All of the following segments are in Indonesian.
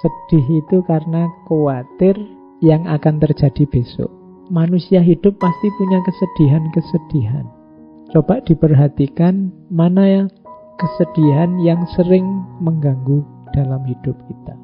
Sedih itu karena khawatir yang akan terjadi besok. Manusia hidup pasti punya kesedihan-kesedihan. Coba diperhatikan mana kesedihan yang sering mengganggu dalam hidup kita.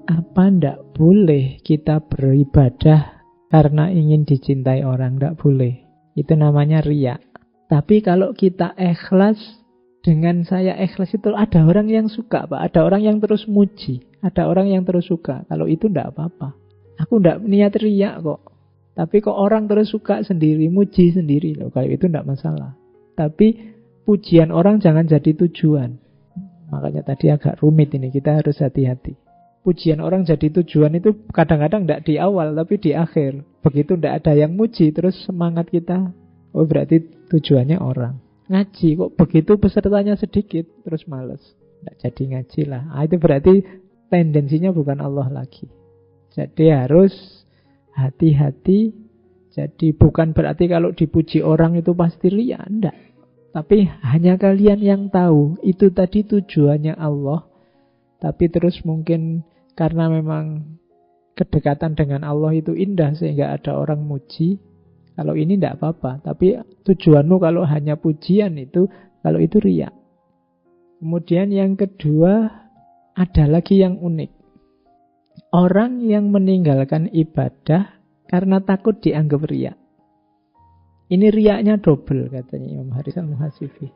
Apa ndak boleh kita beribadah karena ingin dicintai orang? Ndak boleh. Itu namanya riya. Tapi kalau kita ikhlas, dengan saya ikhlas itu ada orang yang suka, Pak. Ada orang yang terus muji. Ada orang yang terus suka. Kalau itu ndak apa-apa. Aku ndak niat riya kok. Tapi kok orang terus suka sendiri, muji sendiri. Loh, kalau itu ndak masalah. Tapi pujian orang jangan jadi tujuan. Makanya tadi agak rumit ini. Kita harus hati-hati. Pujian orang jadi tujuan itu kadang-kadang tidak di awal, tapi di akhir. Begitu tidak ada yang muji, terus semangat kita, oh berarti tujuannya orang. Ngaji, kok begitu pesertanya sedikit, terus males. Tidak jadi ngaji lah. Itu berarti tendensinya bukan Allah lagi. Jadi harus hati-hati. Jadi bukan berarti kalau dipuji orang itu pasti riya, enggak. Tapi hanya kalian yang tahu, itu tadi tujuannya Allah. Tapi terus mungkin karena memang kedekatan dengan Allah itu indah sehingga ada orang muji. Kalau ini tidak apa-apa. Tapi tujuanmu kalau hanya pujian itu, kalau itu riya. Kemudian yang kedua, ada lagi yang unik. Orang yang meninggalkan ibadah karena takut dianggap riya. Ini riyanya double katanya Imam Haris Al-Muhasibi.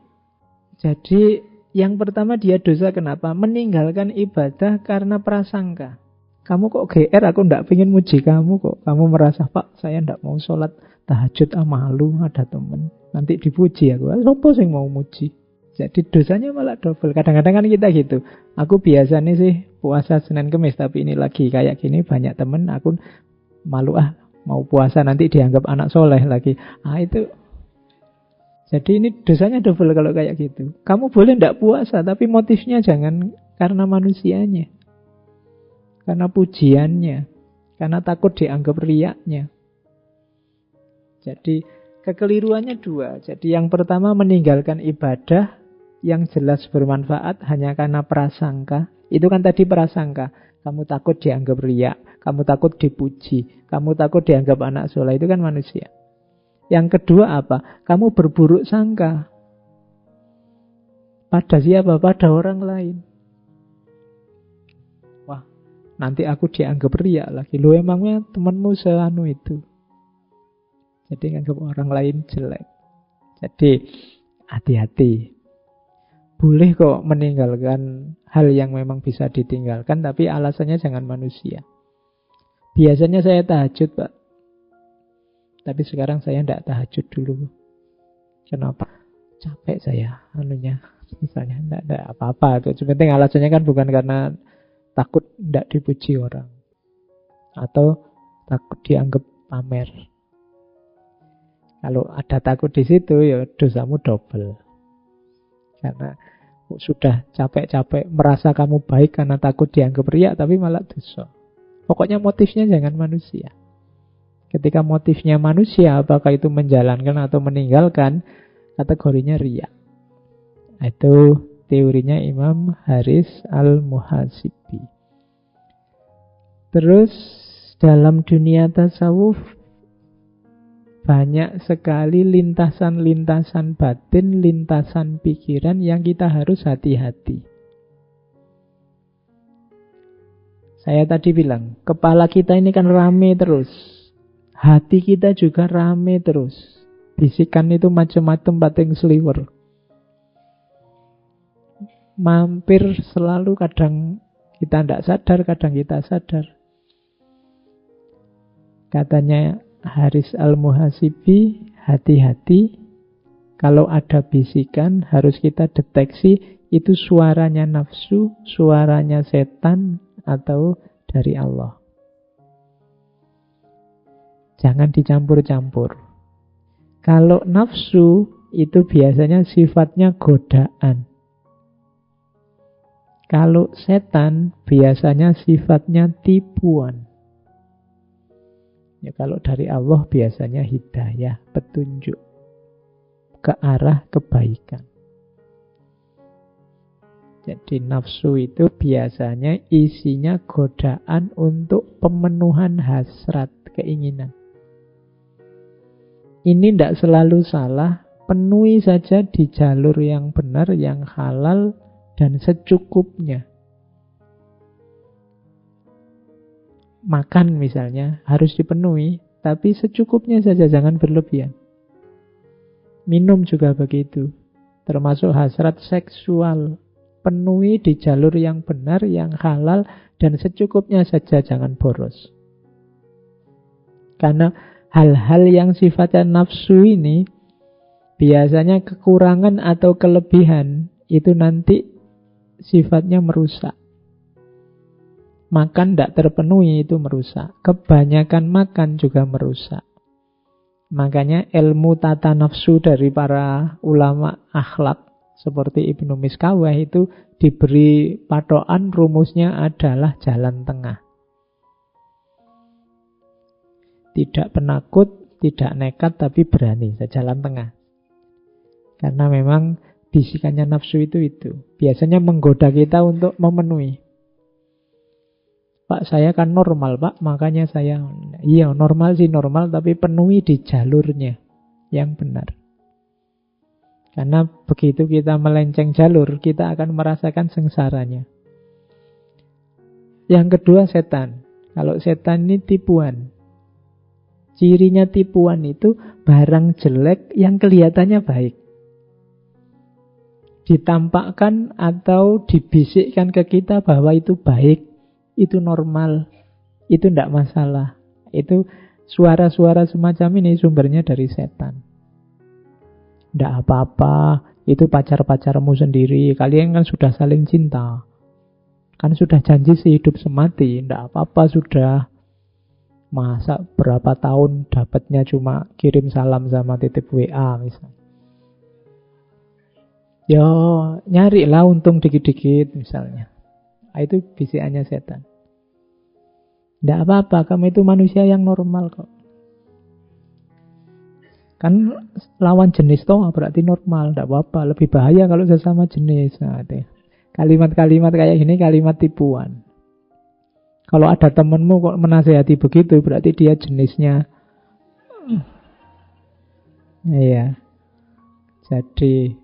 Jadi yang pertama dia dosa kenapa? Meninggalkan ibadah karena prasangka. Kamu kok GR, aku ndak pengen muji kamu kok. Kamu merasa, Pak, saya ndak mau sholat tahajud, malu ada temen. Nanti dipuji aku. Sopo sing mau muji? Jadi dosanya malah double. Kadang-kadang kan kita gitu. Aku biasanya sih puasa Senin Kemis, tapi ini lagi kayak gini banyak temen. Aku malu mau puasa nanti dianggap anak soleh lagi. Itu. Jadi ini dosanya double kalau kayak gitu. Kamu boleh tidak puasa, tapi motifnya jangan karena manusianya. Karena pujiannya. Karena takut dianggap riyaknya. Jadi kekeliruannya dua. Jadi yang pertama meninggalkan ibadah yang jelas bermanfaat hanya karena prasangka. Itu kan tadi prasangka. Kamu takut dianggap riyak. Kamu takut dipuji. Kamu takut dianggap anak soleh. Itu kan manusia. Yang kedua apa? Kamu berburuk sangka. Pada siapa? Pada orang lain. Wah, nanti aku dianggap riak lagi. Lu emangnya temanmu seanu itu. Jadi nganggap orang lain jelek. Jadi hati-hati. Boleh kok meninggalkan hal yang memang bisa ditinggalkan, tapi alasannya jangan manusia. Biasanya saya tahajud, Pak. Tapi sekarang saya tidak tahajud dulu. Kenapa? Capek saya anunya. Misalnya tidak apa-apa. Yang penting alasannya kan bukan karena takut tidak dipuji orang. Atau takut dianggap pamer. Kalau ada takut di situ, ya dosamu double. Karena sudah capek-capek merasa kamu baik karena takut dianggap riak, tapi malah dosa. Pokoknya motifnya jangan manusia. Ketika motifnya manusia, apakah itu menjalankan atau meninggalkan, kategorinya riya. Itu teorinya Imam Haris Al-Muhasibi. Terus dalam dunia tasawuf banyak sekali lintasan-lintasan batin, lintasan pikiran yang kita harus hati-hati. Saya tadi bilang, kepala kita ini kan rame terus. Hati kita juga rame terus. Bisikan itu macam-macam bating seliwer. Mampir selalu, kadang kita tidak sadar, kadang kita sadar. Katanya Haris Al-Muhasibi, hati-hati. Kalau ada bisikan harus kita deteksi itu suaranya nafsu, suaranya setan, atau dari Allah. Jangan dicampur-campur. Kalau nafsu itu biasanya sifatnya godaan. Kalau setan biasanya sifatnya tipuan. Ya kalau dari Allah biasanya hidayah, petunjuk ke arah kebaikan. Jadi nafsu itu biasanya isinya godaan untuk pemenuhan hasrat, keinginan. Ini tidak selalu salah, penuhi saja di jalur yang benar, yang halal, dan secukupnya. Makan misalnya harus dipenuhi, tapi secukupnya saja, jangan berlebihan. Minum juga begitu, termasuk hasrat seksual. Penuhi di jalur yang benar, yang halal, dan secukupnya saja, jangan boros. Karena hal-hal yang sifatnya nafsu ini biasanya kekurangan atau kelebihan itu nanti sifatnya merusak. Makan tidak terpenuhi itu merusak. Kebanyakan makan juga merusak. Makanya ilmu tata nafsu dari para ulama akhlak seperti Ibnu Miskawah itu diberi patokan, rumusnya adalah jalan tengah. Tidak penakut, tidak nekat, tapi berani, jalan tengah. Karena memang bisikannya nafsu itu. Biasanya menggoda kita untuk memenuhi. Pak, saya kan normal, Pak, makanya saya... Iya, normal sih normal, tapi penuhi di jalurnya yang benar. Karena begitu kita melenceng jalur, kita akan merasakan sengsaranya. Yang kedua, setan. Kalau setan ini tipuan. Cirinya tipuan itu barang jelek yang kelihatannya baik. Ditampakkan atau dibisikkan ke kita bahwa itu baik, itu normal, itu tidak masalah. Itu suara-suara semacam ini sumbernya dari setan. Tidak apa-apa, itu pacar-pacarmu sendiri. Kalian kan sudah saling cinta. Kan sudah janji sehidup semati. Tidak apa-apa sudah. Masa berapa tahun dapatnya cuma kirim salam sama titip WA misalnya. Ya nyarilah untung dikit-dikit misalnya. Itu bisikannya setan. Tidak apa-apa, kamu itu manusia yang normal kok. Kan lawan jenis toh berarti normal, tidak apa-apa. Lebih bahaya kalau sesama jenis. Nah, kalimat-kalimat kayak gini kalimat tipuan. Kalau ada temanmu kok menasehati begitu, berarti dia jenisnya. Iya. Jadi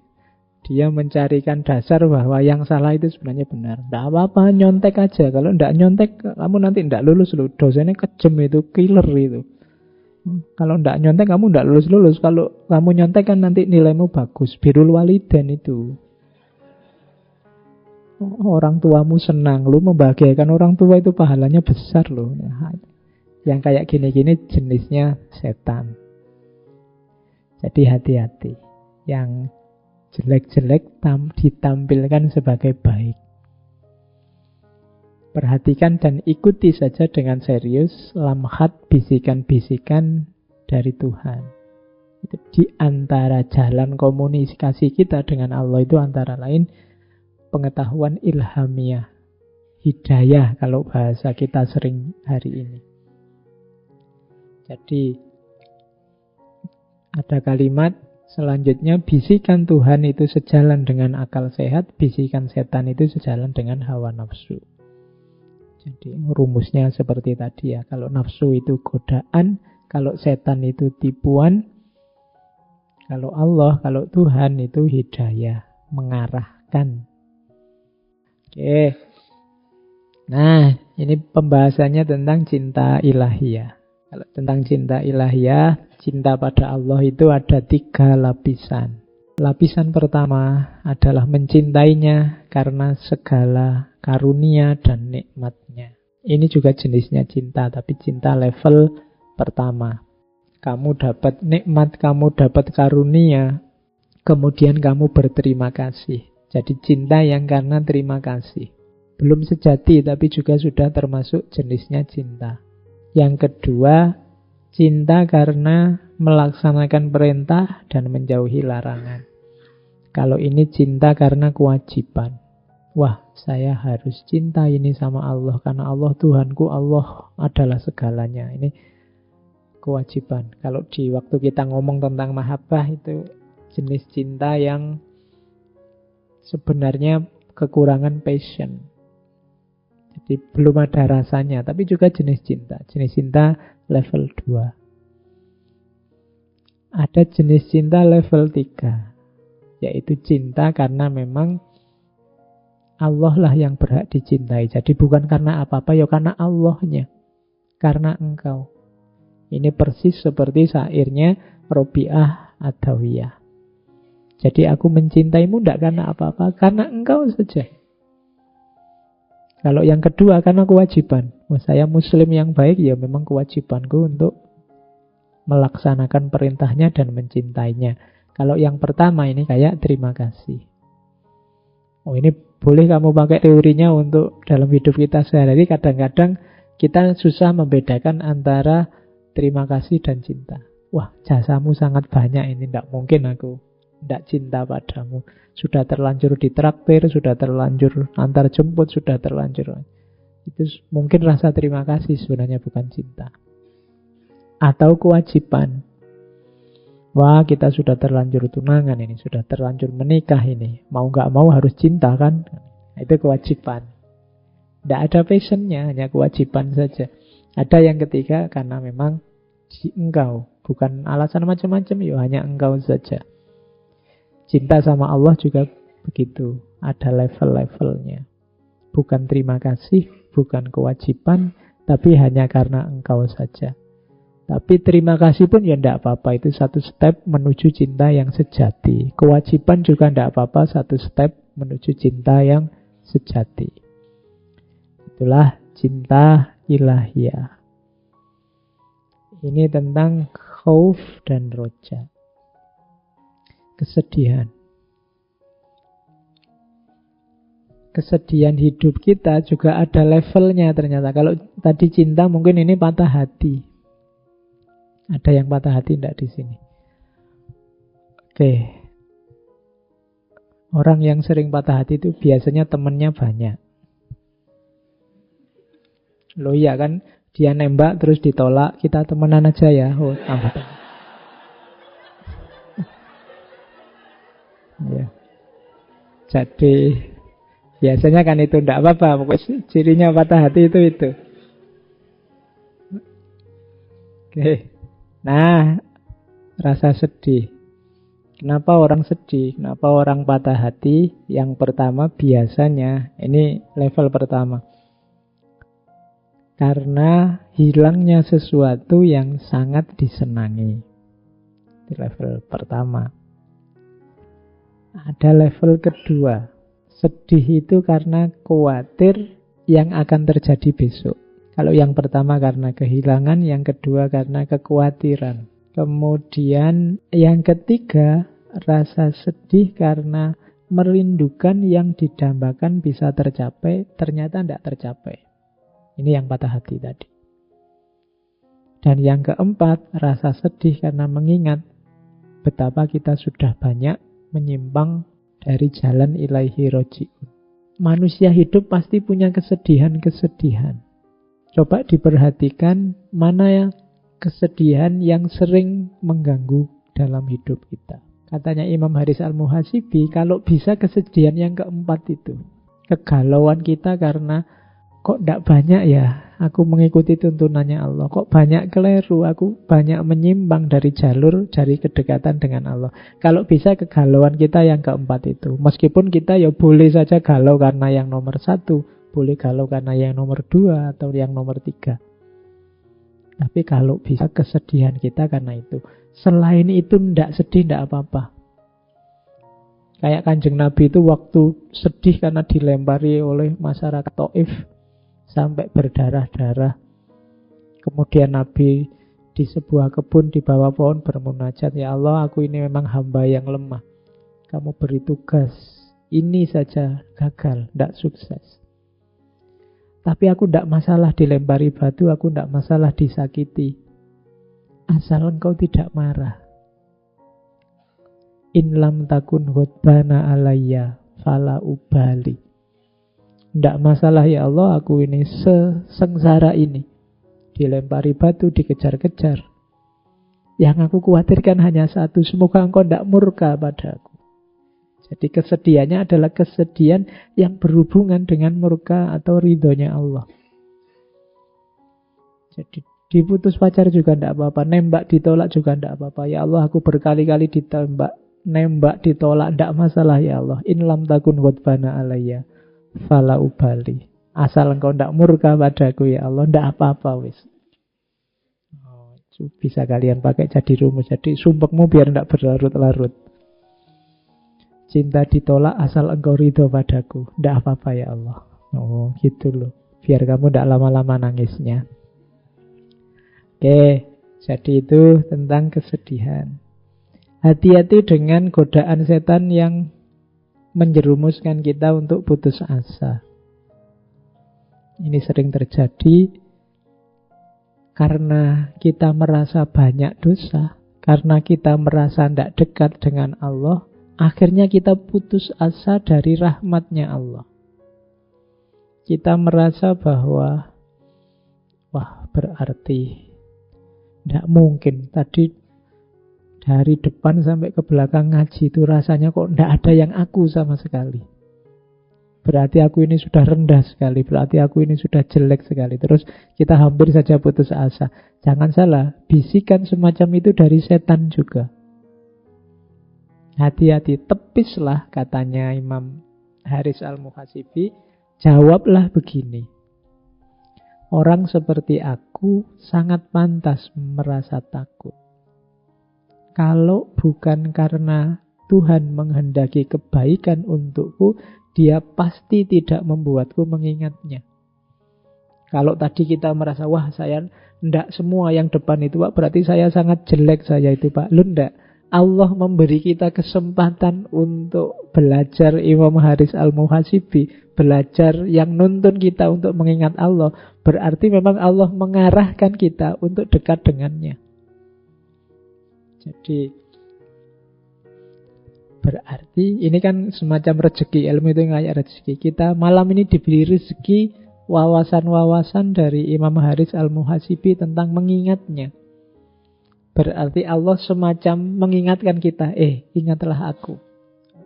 dia mencarikan dasar bahwa yang salah itu sebenarnya benar. Tidak apa-apa, nyontek aja. Kalau tidak nyontek, kamu nanti tidak lulus loh. Dosennya kejem itu, killer itu. Kalau tidak nyontek, kamu tidak lulus-lulus. Kalau kamu nyontek kan nanti nilaimu bagus. Birrul walidain itu. Orang tuamu senang, lu membahagiakan orang tua itu pahalanya besar loh. Yang kayak gini-gini jenisnya setan. Jadi hati-hati. Yang jelek-jelek ditampilkan sebagai baik. Perhatikan dan ikuti saja dengan serius lamhat bisikan-bisikan dari Tuhan. Itu di antara jalan komunikasi kita dengan Allah itu antara lain pengetahuan ilhamiah, hidayah kalau bahasa kita sering hari ini. Jadi ada kalimat selanjutnya, bisikan Tuhan itu sejalan dengan akal sehat, bisikan setan itu sejalan dengan hawa nafsu. Jadi rumusnya seperti tadi ya. Kalau nafsu itu godaan, kalau setan itu tipuan, kalau Allah, kalau Tuhan itu hidayah, mengarahkan. Oke. Nah, ini pembahasannya tentang cinta ilahiyah. Kalau tentang cinta ilahiyah, cinta pada Allah itu ada 3 lapisan. Lapisan pertama adalah mencintainya karena segala karunia dan nikmatnya. Ini juga jenisnya cinta, tapi cinta level pertama. Kamu dapat nikmat, kamu dapat karunia, kemudian kamu berterima kasih. Jadi cinta yang karena terima kasih. Belum sejati, tapi juga sudah termasuk jenisnya cinta. Yang kedua, cinta karena melaksanakan perintah dan menjauhi larangan. Kalau ini cinta karena kewajiban. Wah, saya harus cinta ini sama Allah karena Allah Tuhanku, Allah adalah segalanya. Ini kewajiban. Kalau di waktu kita ngomong tentang mahabbah itu jenis cinta yang sebenarnya kekurangan passion. Jadi belum ada rasanya, tapi juga jenis cinta. Jenis cinta level 2. Ada jenis cinta level 3, yaitu cinta karena memang Allah lah yang berhak dicintai. Jadi bukan karena apa-apa, ya karena Allahnya. Karena engkau. Ini persis seperti syairnya Robi'ah Adawiyah. Jadi aku mencintaimu tidak karena apa-apa, karena engkau saja. Kalau yang kedua karena kewajiban. Saya muslim yang baik, ya memang kewajibanku untuk melaksanakan perintahnya dan mencintainya. Kalau yang pertama ini kayak terima kasih. Oh, ini boleh kamu pakai teorinya untuk dalam hidup kita sehari-hari. Kadang-kadang kita susah membedakan antara terima kasih dan cinta. Wah, jasamu sangat banyak ini, tidak mungkin aku tidak cinta padamu. Sudah terlanjur ditraktir, sudah terlanjur antar jemput, sudah terlanjur. Itu mungkin rasa terima kasih, sebenarnya bukan cinta. Atau kewajiban. Wah, kita sudah terlanjur tunangan ini, sudah terlanjur menikah ini. Mau nggak mau harus cinta kan? Itu kewajiban. Tidak ada passionnya, hanya kewajiban saja. Ada yang ketiga karena memang engkau. Bukan alasan macam-macam, ya hanya engkau saja. Cinta sama Allah juga begitu. Ada level-levelnya. Bukan terima kasih, bukan kewajiban, tapi hanya karena engkau saja. Tapi terima kasih pun ya tidak apa-apa. Itu satu step menuju cinta yang sejati. Kewajiban juga tidak apa-apa. Satu step menuju cinta yang sejati. Itulah cinta ilahiyah. Ini tentang khauf dan roja. Kesedihan. Kesedihan hidup kita juga ada levelnya ternyata. Kalau tadi cinta mungkin ini patah hati. Ada yang patah hati tidak di sini? Oke. Orang yang sering patah hati itu biasanya temennya banyak. Loh iya kan, dia nembak terus ditolak, kita temenan aja ya. Oh, tambah teman. Ya. Jadi biasanya kan itu tidak apa-apa. Pokoknya cirinya patah hati itu. Oke. Nah, rasa sedih. Kenapa orang sedih? Kenapa orang patah hati? Yang pertama biasanya, ini level pertama. Karena hilangnya sesuatu yang sangat disenangi. Di level pertama. Ada level kedua. Sedih itu karena khawatir yang akan terjadi besok. Kalau yang pertama karena kehilangan, yang kedua karena kekhawatiran. Kemudian yang ketiga, rasa sedih karena merindukan yang didambakan bisa tercapai, ternyata tidak tercapai. Ini yang patah hati tadi. Dan yang keempat, rasa sedih karena mengingat betapa kita sudah banyak menyimpang dari jalan ilaihi roji'un. Manusia hidup pasti punya kesedihan-kesedihan. Coba diperhatikan mana ya kesedihan yang sering mengganggu dalam hidup kita. Katanya Imam Haris Al-Muhasibi, kalau bisa kesedihan yang keempat itu. Kegalauan kita karena kok tidak banyak ya aku mengikuti tuntunannya Allah. Kok banyak keliru, aku banyak menyimpang dari jalur, dari kedekatan dengan Allah. Kalau bisa kegalauan kita yang keempat itu. Meskipun kita ya boleh saja galau karena yang nomor 1, boleh galau karena yang nomor 2 atau yang nomor 3. Tapi kalau bisa kesedihan kita karena itu. Selain itu tidak sedih, tidak apa-apa. Kayak Kanjeng Nabi itu waktu sedih karena dilempari oleh masyarakat Taif sampai berdarah-darah. Kemudian Nabi di sebuah kebun di bawah pohon bermunajat, ya Allah, aku ini memang hamba yang lemah. Kamu beri tugas, ini saja gagal, tidak sukses. Tapi aku tidak masalah dilempari batu, aku tidak masalah disakiti. Asal engkau tidak marah. In lam takun ghadbana alayya fala ubali. Tidak masalah ya Allah, aku ini sesengsara ini. Dilempari batu, dikejar-kejar. Yang aku khawatirkan hanya satu, semoga engkau tidak murka padaku. Jadi kesedihannya adalah kesedihan yang berhubungan dengan murka atau ridhonya Allah. Jadi diputus pacar juga tidak apa-apa, nembak ditolak juga tidak apa-apa. Ya Allah, aku berkali-kali ditembak, nembak ditolak, tidak masalah ya Allah. In lam takun ghadbana alayya fala ubali. Asal engkau tidak murka padaku ya Allah, tidak apa-apa wis. Bisa kalian pakai jadi rumus. Jadi sumpekmu biar tidak berlarut-larut. Cinta ditolak asal engkau ridho padaku, tidak apa-apa ya Allah. Oh gitu loh, biar kamu tidak lama-lama nangisnya. Oke, jadi itu tentang kesedihan. Hati-hati dengan godaan setan yang menjerumuskan kita untuk putus asa. Ini sering terjadi karena kita merasa banyak dosa, karena kita merasa tidak dekat dengan Allah, akhirnya kita putus asa dari rahmatnya Allah. Kita merasa bahwa, wah berarti tidak mungkin. Tadi dari depan sampai ke belakang ngaji itu rasanya kok tidak ada yang aku sama sekali. Berarti aku ini sudah rendah sekali, berarti aku ini sudah jelek sekali. Terus kita hampir saja putus asa. Jangan salah, bisikan semacam itu dari setan juga. Hati-hati, tepislah katanya Imam Haris Al-Muhasibi. Jawablah begini. Orang seperti aku sangat pantas merasa takut. Kalau bukan karena Tuhan menghendaki kebaikan untukku, Dia pasti tidak membuatku mengingatnya. Kalau tadi kita merasa, wah saya ndak semua yang depan itu Pak, berarti saya sangat jelek saya itu Pak. Lu ndak. Allah memberi kita kesempatan untuk belajar Imam Haris Al-Muhasibi, belajar yang nuntun kita untuk mengingat Allah. Berarti memang Allah mengarahkan kita untuk dekat dengannya. Jadi berarti ini kan semacam rezeki, ilmu itu kayak rezeki. Kita malam ini diberi rezeki wawasan-wawasan dari Imam Haris Al-Muhasibi tentang mengingatnya. Berarti Allah semacam mengingatkan kita, ingatlah aku.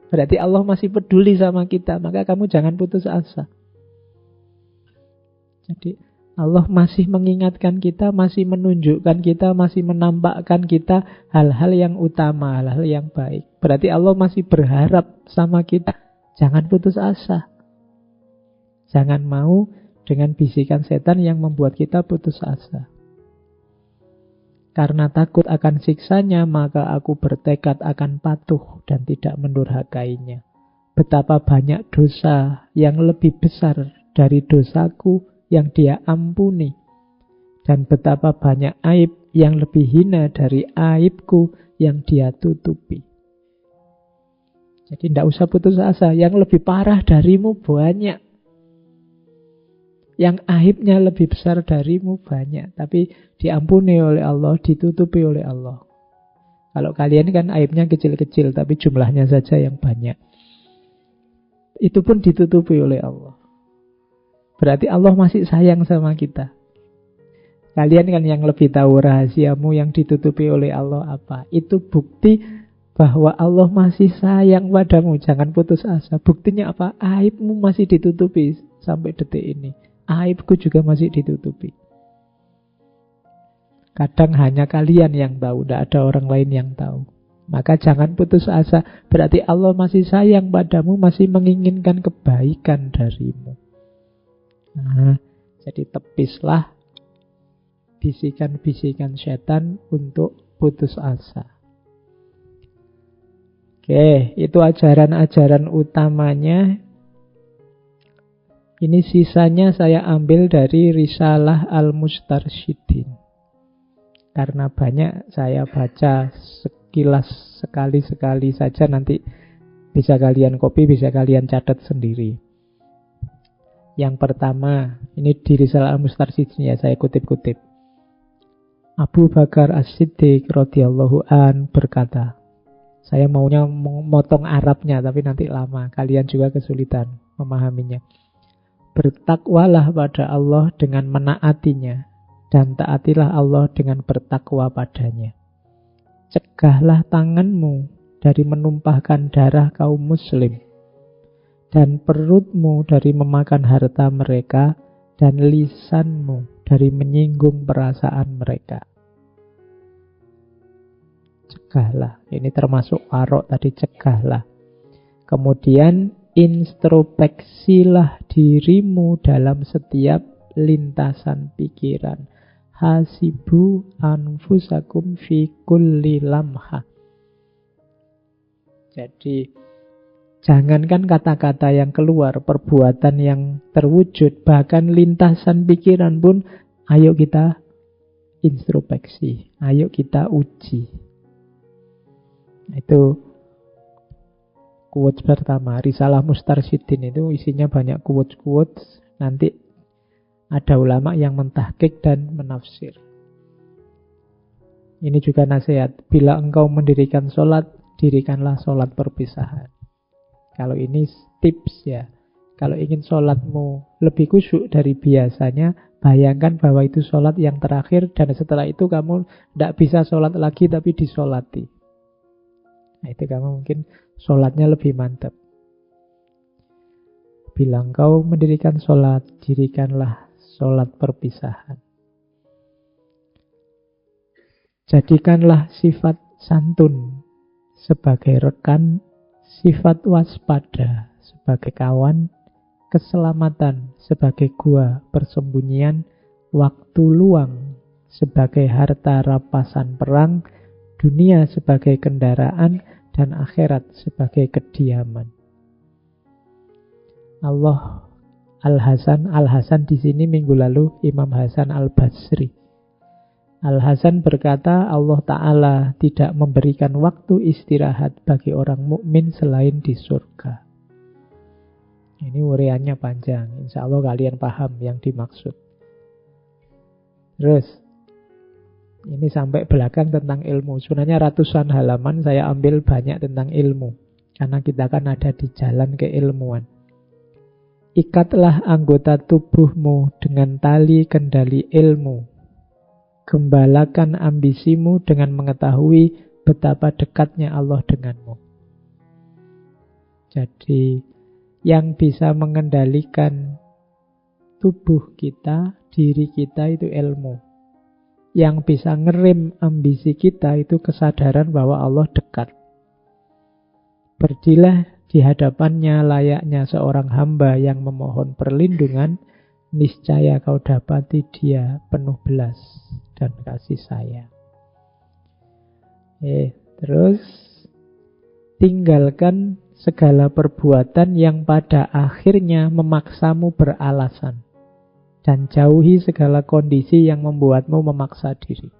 Berarti Allah masih peduli sama kita, maka kamu jangan putus asa. Jadi Allah masih mengingatkan kita, masih menunjukkan kita, masih menampakkan kita hal-hal yang utama, hal-hal yang baik. Berarti Allah masih berharap sama kita. Jangan putus asa. Jangan mau dengan bisikan setan yang membuat kita putus asa. Karena takut akan siksanya, maka aku bertekad akan patuh dan tidak mendurhakainya. Betapa banyak dosa yang lebih besar dari dosaku yang Dia ampuni, dan betapa banyak aib yang lebih hina dari aibku yang Dia tutupi. Jadi tidak usah putus asa. Yang lebih parah darimu banyak, yang aibnya lebih besar darimu banyak, tapi diampuni oleh Allah, ditutupi oleh Allah. Kalau kalian kan aibnya kecil-kecil, tapi jumlahnya saja yang banyak. Itu pun ditutupi oleh Allah. Berarti Allah masih sayang sama kita. Kalian kan yang lebih tahu rahasiamu yang ditutupi oleh Allah apa. Itu bukti bahwa Allah masih sayang padamu. Jangan putus asa. Buktinya apa? Aibmu masih ditutupi sampai detik ini. Aibku juga masih ditutupi. Kadang hanya kalian yang tahu, tidak ada orang lain yang tahu. Maka jangan putus asa. Berarti Allah masih sayang padamu, masih menginginkan kebaikan darimu. Nah, jadi tepislah bisikan-bisikan setan untuk putus asa. Oke, itu ajaran-ajaran utamanya. Ini sisanya saya ambil dari Risalah Al-Mustarsyidin. Karena banyak saya baca sekilas sekali-sekali saja, nanti bisa kalian copy, bisa kalian catat sendiri. Yang pertama, ini di Risalah Al-Mustarsyidin ya, saya kutip-kutip. Abu Bakar As-Siddiq radhiyallahu an berkata, saya maunya memotong Arabnya tapi nanti lama, kalian juga kesulitan memahaminya. Bertakwalah pada Allah dengan menaatinya, dan taatilah Allah dengan bertakwa padanya. Cegahlah tanganmu dari menumpahkan darah kaum muslim, dan perutmu dari memakan harta mereka, dan lisanmu dari menyinggung perasaan mereka. Cegahlah. Ini termasuk warok tadi, cegahlah. Kemudian introspeksilah dirimu dalam setiap lintasan pikiran. Hasibu anfusakum fi kulli lamha. Jadi jangankan kata-kata yang keluar, perbuatan yang terwujud, bahkan lintasan pikiran pun, ayo kita introspeksi, ayo kita uji. Itu quotes pertama. Risalah Mustarsyidin itu isinya banyak quotes-quotes. Nanti ada ulama yang mentahqiq dan menafsir. Ini juga nasihat. Bila engkau mendirikan sholat, dirikanlah sholat perpisahan. Kalau ini tips ya. Kalau ingin sholatmu lebih khusyuk dari biasanya, bayangkan bahwa itu sholat yang terakhir, dan setelah itu kamu tidak bisa sholat lagi tapi disolati. Nah, itu kamu mungkin sholatnya lebih mantap. Bila engkau mendirikan sholat, dirikanlah sholat perpisahan. Jadikanlah sifat santun sebagai rekan, sifat waspada sebagai kawan, keselamatan sebagai gua persembunyian, waktu luang sebagai harta rampasan perang, dunia sebagai kendaraan, dan akhirat sebagai kediaman. Allah Al-Hasan di sini minggu lalu Imam Hasan Al-Basri. Al-Hasan berkata, Allah Ta'ala tidak memberikan waktu istirahat bagi orang mukmin selain di surga. Ini uriannya panjang. Insya Allah kalian paham yang dimaksud. Terus ini sampai belakang tentang ilmu. Sebenarnya ratusan halaman saya ambil banyak tentang ilmu. Karena kita kan ada di jalan keilmuan. Ikatlah anggota tubuhmu dengan tali kendali ilmu. Gembalakan ambisimu dengan mengetahui betapa dekatnya Allah denganmu. Jadi yang bisa mengendalikan tubuh kita, diri kita itu ilmu. Yang bisa ngerem ambisi kita itu kesadaran bahwa Allah dekat. Berdilah di hadapannya layaknya seorang hamba yang memohon perlindungan, niscaya kau dapati dia penuh belas dan kasih sayang. Terus tinggalkan segala perbuatan yang pada akhirnya memaksamu beralasan. Dan jauhi segala kondisi yang membuatmu memaksa diri.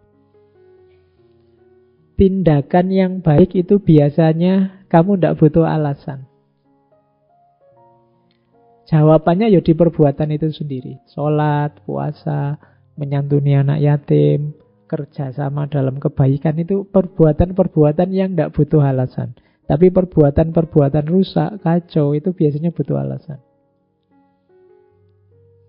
Tindakan yang baik itu biasanya kamu tidak butuh alasan. Jawabannya ya di perbuatan itu sendiri. Sholat, puasa, menyantuni anak yatim, kerja sama dalam kebaikan, itu perbuatan-perbuatan yang tidak butuh alasan. Tapi perbuatan-perbuatan rusak, kacau, itu biasanya butuh alasan.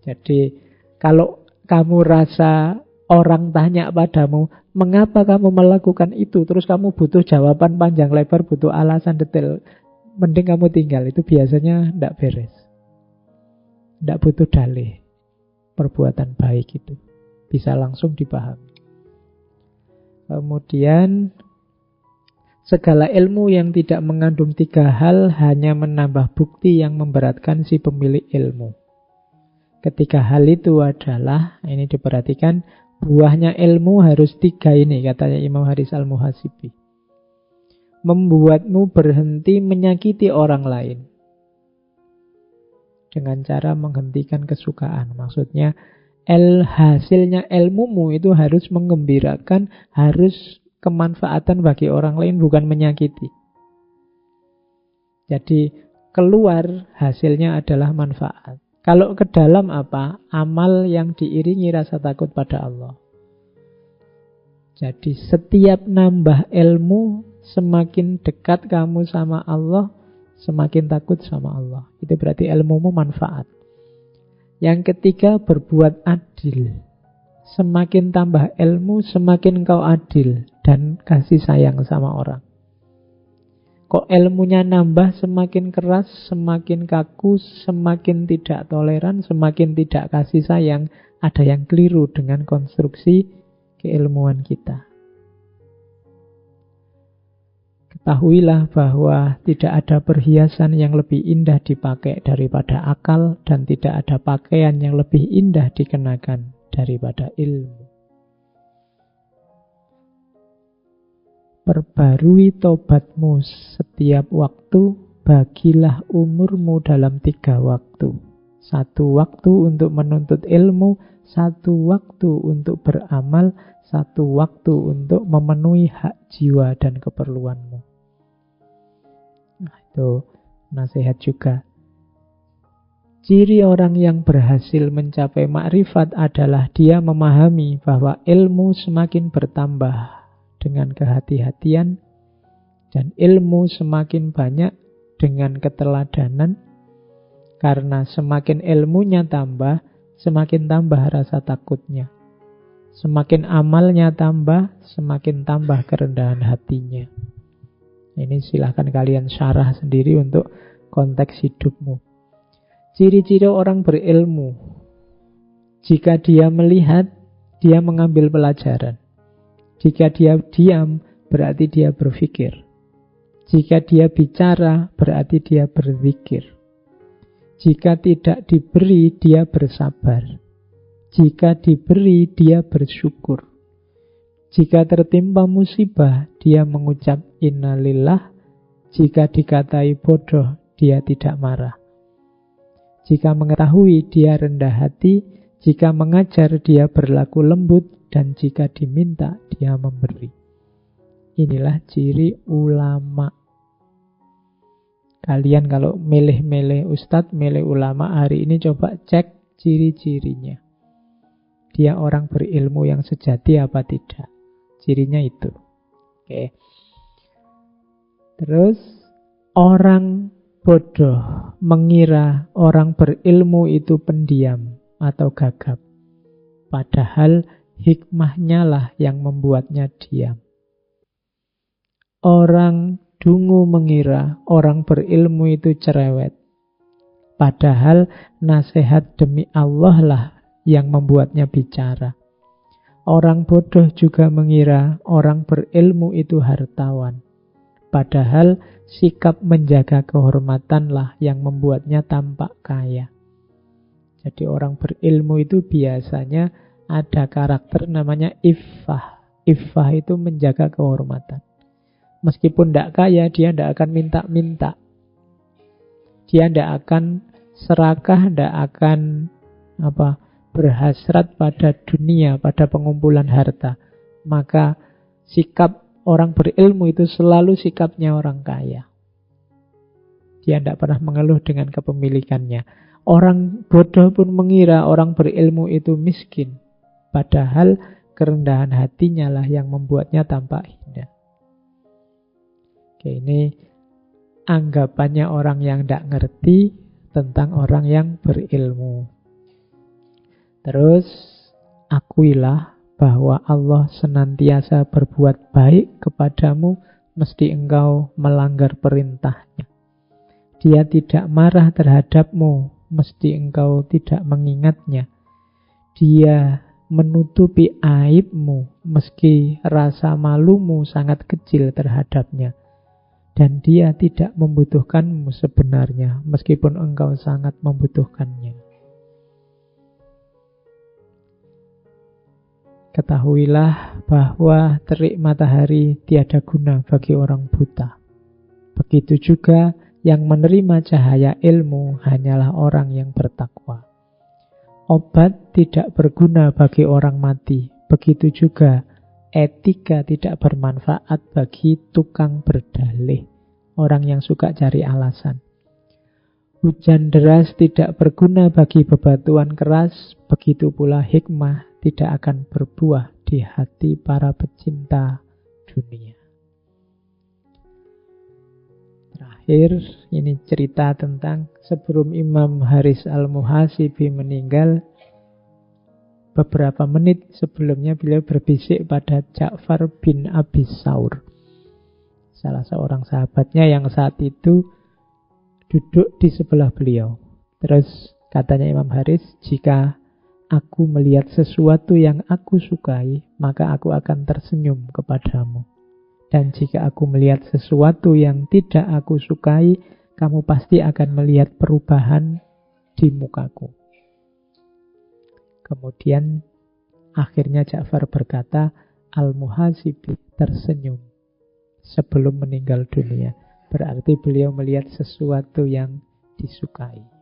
Jadi kalau kamu rasa orang tanya padamu, mengapa kamu melakukan itu, terus kamu butuh jawaban panjang lebar, butuh alasan detail, mending kamu tinggal. Itu biasanya tidak beres. Tidak butuh dalih. Perbuatan baik itu bisa langsung dipahami. Kemudian segala ilmu yang tidak mengandung 3 hal hanya menambah bukti yang memberatkan si pemilik ilmu. Ketiga hal itu adalah, ini diperhatikan, buahnya ilmu harus 3 ini, katanya Imam Haris Al-Muhasibi. Membuatmu berhenti menyakiti orang lain. Dengan cara menghentikan kesukaan. Maksudnya, hasilnya ilmumu itu harus menggembirakan, harus kemanfaatan bagi orang lain, bukan menyakiti. Jadi, keluar hasilnya adalah manfaat. Kalau ke dalam apa? Amal yang diiringi rasa takut pada Allah. Jadi setiap nambah ilmu, semakin dekat kamu sama Allah, semakin takut sama Allah. Itu berarti ilmumu manfaat. Yang ketiga, berbuat adil. Semakin tambah ilmu, semakin kau adil dan kasih sayang sama orang. Kok ilmunya nambah, semakin keras, semakin kaku, semakin tidak toleran, semakin tidak kasih sayang. Ada yang keliru dengan konstruksi keilmuan kita. Ketahuilah bahwa tidak ada perhiasan yang lebih indah dipakai daripada akal, dan tidak ada pakaian yang lebih indah dikenakan daripada ilmu. Perbarui tobatmu setiap waktu, bagilah umurmu dalam 3 waktu. 1 waktu untuk menuntut ilmu, 1 waktu untuk beramal, 1 waktu untuk memenuhi hak jiwa dan keperluanmu. Nah, itu nasihat juga. Ciri orang yang berhasil mencapai makrifat adalah dia memahami bahwa ilmu semakin bertambah dengan kehati-hatian, dan ilmu semakin banyak dengan keteladanan, karena semakin ilmunya tambah, semakin tambah rasa takutnya. Semakin amalnya tambah, semakin tambah kerendahan hatinya. Ini silahkan kalian syarah sendiri untuk konteks hidupmu. Ciri-ciri orang berilmu. Jika dia melihat, dia mengambil pelajaran. Jika dia diam, berarti dia berpikir. Jika dia bicara, berarti dia berzikir. Jika tidak diberi, dia bersabar. Jika diberi, dia bersyukur. Jika tertimpa musibah, dia mengucap innalillah. Jika dikatai bodoh, dia tidak marah. Jika mengetahui, dia rendah hati. Jika mengajar, dia berlaku lembut. Dan jika diminta, dia memberi. Inilah ciri ulama. Kalian kalau milih-milih ustadz, milih ulama hari ini, coba cek ciri-cirinya. Dia orang berilmu yang sejati apa tidak? Cirinya itu. Oke. Terus, orang bodoh mengira orang berilmu itu pendiam atau gagap. Padahal hikmahnya lah yang membuatnya diam. Orang dungu mengira orang berilmu itu cerewet. Padahal nasihat demi Allah lah yang membuatnya bicara. Orang bodoh juga mengira orang berilmu itu hartawan. Padahal sikap menjaga kehormatan lah yang membuatnya tampak kaya. Jadi orang berilmu itu biasanya ada karakter namanya iffah. Iffah itu menjaga kehormatan. Meskipun tidak kaya, dia tidak akan minta-minta. Dia tidak akan serakah, tidak akan berhasrat pada dunia, pada pengumpulan harta. Maka sikap orang berilmu itu selalu sikapnya orang kaya. Dia tidak pernah mengeluh dengan kepemilikannya. Orang bodoh pun mengira orang berilmu itu miskin. Padahal kerendahan hatinya lah yang membuatnya tampak hina. Oke, ini anggapannya orang yang tidak ngerti tentang orang yang berilmu. Terus, akuilah bahwa Allah senantiasa berbuat baik kepadamu, mesti engkau melanggar perintahnya. Dia tidak marah terhadapmu, mesti engkau tidak mengingatnya. Dia menutupi aibmu, meski rasa malumu sangat kecil terhadapnya. Dan dia tidak membutuhkanmu sebenarnya, meskipun engkau sangat membutuhkannya. Ketahuilah bahwa terik matahari tiada guna bagi orang buta. Begitu juga yang menerima cahaya ilmu hanyalah orang yang bertakwa. Obat tidak berguna bagi orang mati. Begitu juga etika tidak bermanfaat bagi tukang berdalih, orang yang suka cari alasan. Hujan deras tidak berguna bagi bebatuan keras, begitu pula hikmah tidak akan berbuah di hati para pecinta dunia. Terakhir, ini cerita tentang sebelum Imam Haris Al-Muhasibi meninggal, beberapa menit sebelumnya beliau berbisik pada Ja'far bin Abi Saur, salah seorang sahabatnya yang saat itu duduk di sebelah beliau. Terus katanya Imam Haris, jika aku melihat sesuatu yang aku sukai, maka aku akan tersenyum kepadamu. Dan jika aku melihat sesuatu yang tidak aku sukai, kamu pasti akan melihat perubahan di mukaku. Kemudian akhirnya Ja'far berkata, Al-Muhasibi tersenyum sebelum meninggal dunia. Berarti beliau melihat sesuatu yang disukai.